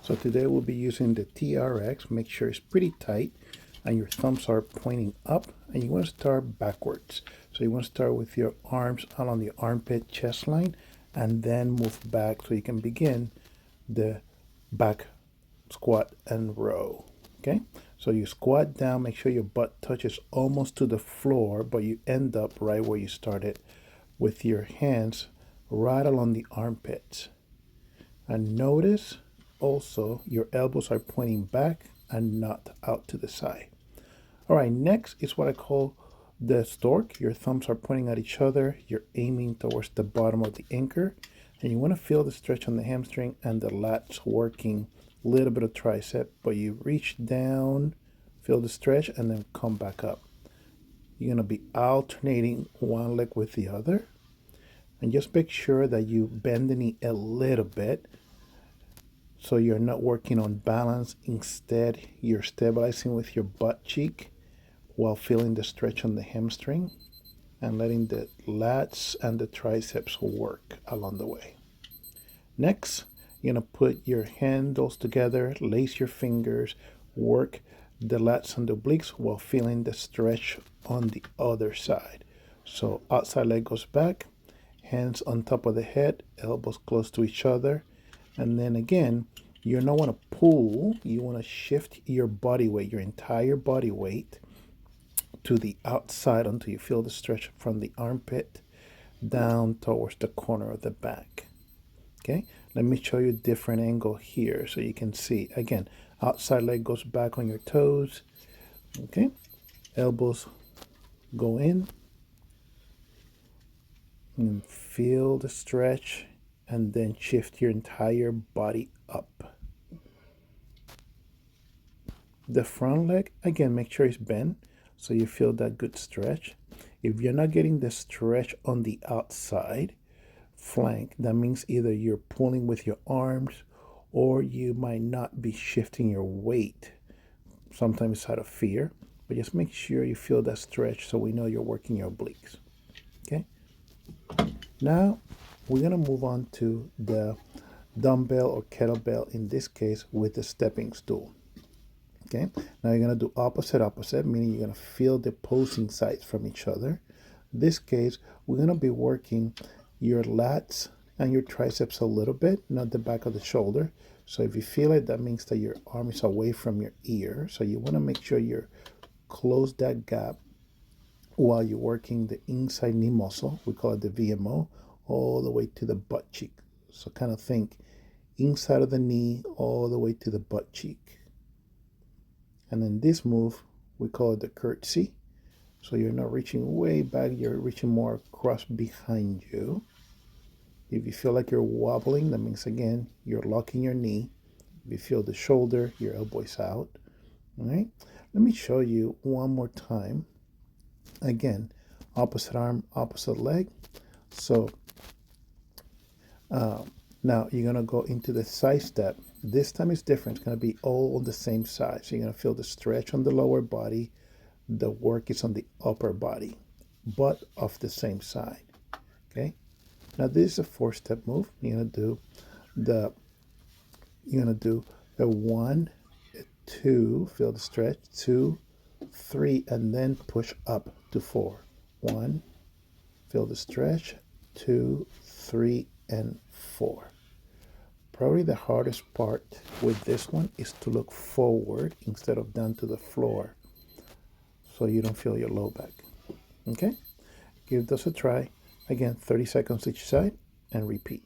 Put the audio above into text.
So today we'll be using the TRX. Make sure it's pretty tight and your thumbs are pointing up, and you want to start backwards. So you want to start with your arms along the armpit chest line and then move back so you can begin the back squat and row. Okay, so you squat down, make sure your butt touches almost to the floor, but you end up right where you started with your hands right along the armpits. And notice also your elbows are pointing back and not out to the side. All right, next is what I call the stork. Your thumbs are pointing at each other. You're aiming towards the bottom of the anchor, and you want to feel the stretch on the hamstring and the lats working. A little bit of tricep, but you reach down, feel the stretch, and then come back up. You're going to be alternating one leg with the other. And just make sure that you bend the knee a little bit so you're not working on balance. Instead, you're stabilizing with your butt cheek while feeling the stretch on the hamstring and letting the lats and the triceps work along the way. Next, you're going to put your handles together, lace your fingers, work the lats and the obliques while feeling the stretch on the other side. So outside leg goes back, hands on top of the head, elbows close to each other. And then again, you don't want to pull, you want to shift your body weight, your entire body weight to the outside until you feel the stretch from the armpit down towards the corner of the back. Okay, let me show you a different angle here so you can see. Again, outside leg goes back on your toes. Okay, elbows go in and feel the stretch, and then shift your entire body up. The front leg, again, make sure it's bent so you feel that good stretch. If you're not getting the stretch on the outside flank, that means either you're pulling with your arms or you might not be shifting your weight. Sometimes it's out of fear, but just make sure you feel that stretch so we know you're working your obliques. Okay, now we're going to move on to the dumbbell or kettlebell, in this case with the stepping stool. Okay, now you're going to do opposite, meaning you're going to feel the opposing sides from each other. In this case, we're going to be working your lats and your triceps a little bit, not the back of the shoulder. So if you feel it, that means that your arm is away from your ear. So you want to make sure you close that gap while you're working the inside knee muscle. We call it the VMO, all the way to the butt cheek. So kind of think inside of the knee all the way to the butt cheek. And then this move, we call it the curtsy. So you're not reaching way back, you're reaching more across behind you. If you feel like you're wobbling, that means again, you're locking your knee. If you feel the shoulder, your elbow is out. All right, let me show you one more time. Again, opposite arm, opposite leg. So now you're going to go into the side step. This time it's different. It's going to be all on the same side. So you're going to feel the stretch on the lower body. The work is on the upper body, but of the same side. Okay. Now this is a 4-step move. You're going to do a 1, a 2, feel the stretch, 2, 3, and then push up to 4. 1, feel the stretch, 2, 3, and 4. Probably the hardest part with this one is to look forward instead of down to the floor so you don't feel your low back. Okay? Give this a try. Again, 30 seconds each side and repeat.